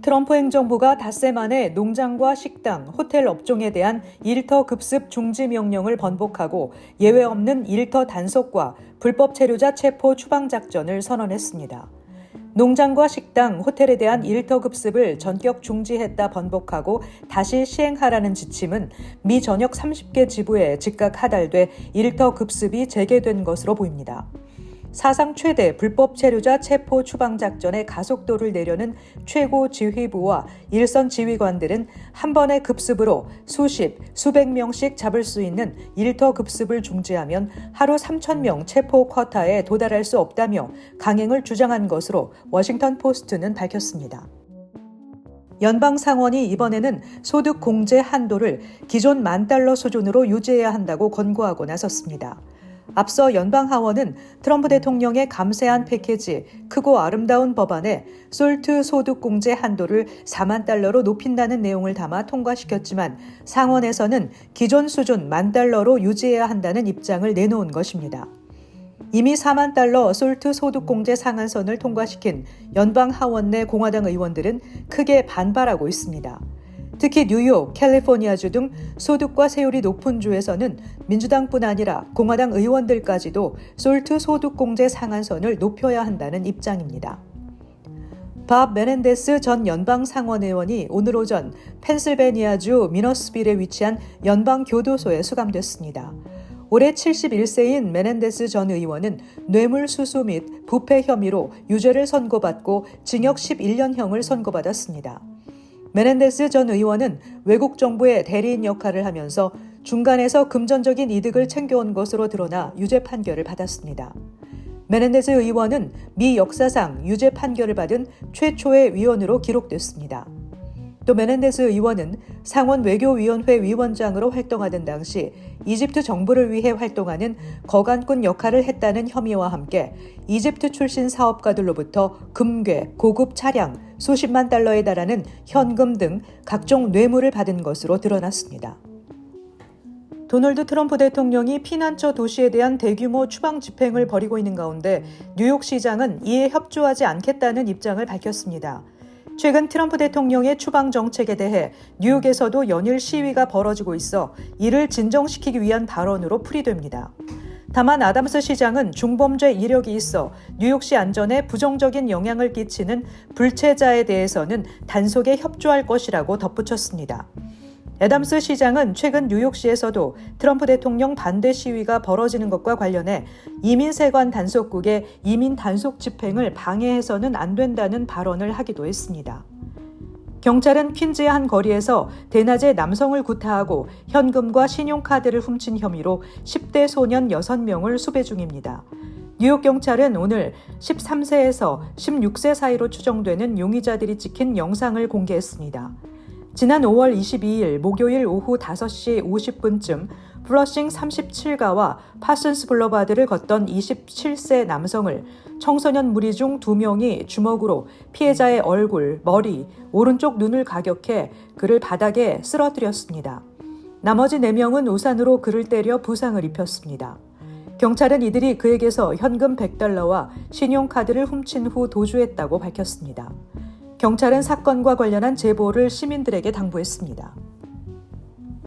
트럼프 행정부가 닷새 만에 농장과 식당, 호텔 업종에 대한 일터 급습 중지 명령을 번복하고 예외 없는 일터 단속과 불법 체류자 체포 추방 작전을 선언했습니다. 농장과 식당, 호텔에 대한 일터 급습을 전격 중지했다 번복하고 다시 시행하라는 지침은 미 전역 30개 지부에 즉각 하달돼 일터 급습이 재개된 것으로 보입니다. 사상 최대 불법 체류자 체포 추방 작전의 가속도를 내려는 최고 지휘부와 일선 지휘관들은 한 번의 급습으로 수십, 수백 명씩 잡을 수 있는 일터 급습을 중지하면 하루 3,000명 체포 쿼타에 도달할 수 없다며 강행을 주장한 것으로 워싱턴 포스트는 밝혔습니다. 연방 상원이 이번에는 소득 공제 한도를 기존 $10,000 수준으로 유지해야 한다고 권고하고 나섰습니다. 앞서 연방 하원은 트럼프 대통령의 감세한 패키지 크고 아름다운 법안에 솔트 소득 공제 한도를 $40,000로 높인다는 내용을 담아 통과시켰지만 상원에서는 기존 수준 $10,000로 유지해야 한다는 입장을 내놓은 것입니다. 이미 $40,000 솔트 소득 공제 상한선을 통과시킨 연방 하원 내 공화당 의원들은 크게 반발하고 있습니다. 특히 뉴욕, 캘리포니아주 등 소득과 세율이 높은 주에서는 민주당뿐 아니라 공화당 의원들까지도 솔트 소득 공제 상한선을 높여야 한다는 입장입니다. 밥 메넨데스 전 연방 상원 의원이 오늘 오전 펜실베니아주 미너스빌에 위치한 연방 교도소에 수감됐습니다. 올해 71세인 메넨데스 전 의원은 뇌물수수 및 부패 혐의로 유죄를 선고받고 징역 11년형을 선고받았습니다. 메넨데스 전 의원은 외국 정부의 대리인 역할을 하면서 중간에서 금전적인 이득을 챙겨온 것으로 드러나 유죄 판결을 받았습니다. 메넨데스 의원은 미 역사상 유죄 판결을 받은 최초의 위원으로 기록됐습니다. 또 메넨데스 의원은 상원 외교위원회 위원장으로 활동하던 당시 이집트 정부를 위해 활동하는 거간꾼 역할을 했다는 혐의와 함께 이집트 출신 사업가들로부터 금괴, 고급 차량, 수십만 달러에 달하는 현금 등 각종 뇌물을 받은 것으로 드러났습니다. 도널드 트럼프 대통령이 피난처 도시에 대한 대규모 추방 집행을 벌이고 있는 가운데 뉴욕시장은 이에 협조하지 않겠다는 입장을 밝혔습니다. 최근 트럼프 대통령의 추방 정책에 대해 뉴욕에서도 연일 시위가 벌어지고 있어 이를 진정시키기 위한 발언으로 풀이됩니다. 다만 아담스 시장은 중범죄 이력이 있어 뉴욕시 안전에 부정적인 영향을 끼치는 불체자에 대해서는 단속에 협조할 것이라고 덧붙였습니다. 애담스 시장은 최근 뉴욕시에서도 트럼프 대통령 반대 시위가 벌어지는 것과 관련해 이민세관 단속국의 이민 단속 집행을 방해해서는 안 된다는 발언을 하기도 했습니다. 경찰은 퀸즈의 한 거리에서 대낮에 남성을 구타하고 현금과 신용카드를 훔친 혐의로 10대 소년 6명을 수배 중입니다. 뉴욕 경찰은 오늘 13세에서 16세 사이로 추정되는 용의자들이 찍힌 영상을 공개했습니다. 지난 5월 22일 목요일 오후 5시 50분쯤 플러싱 37가와 파슨스 블러바드를 걷던 27세 남성을 청소년 무리 중 2명이 주먹으로 피해자의 얼굴, 머리, 오른쪽 눈을 가격해 그를 바닥에 쓰러뜨렸습니다. 나머지 4명은 우산으로 그를 때려 부상을 입혔습니다. 경찰은 이들이 그에게서 현금 $100와 신용카드를 훔친 후 도주했다고 밝혔습니다. 경찰은 사건과 관련한 제보를 시민들에게 당부했습니다.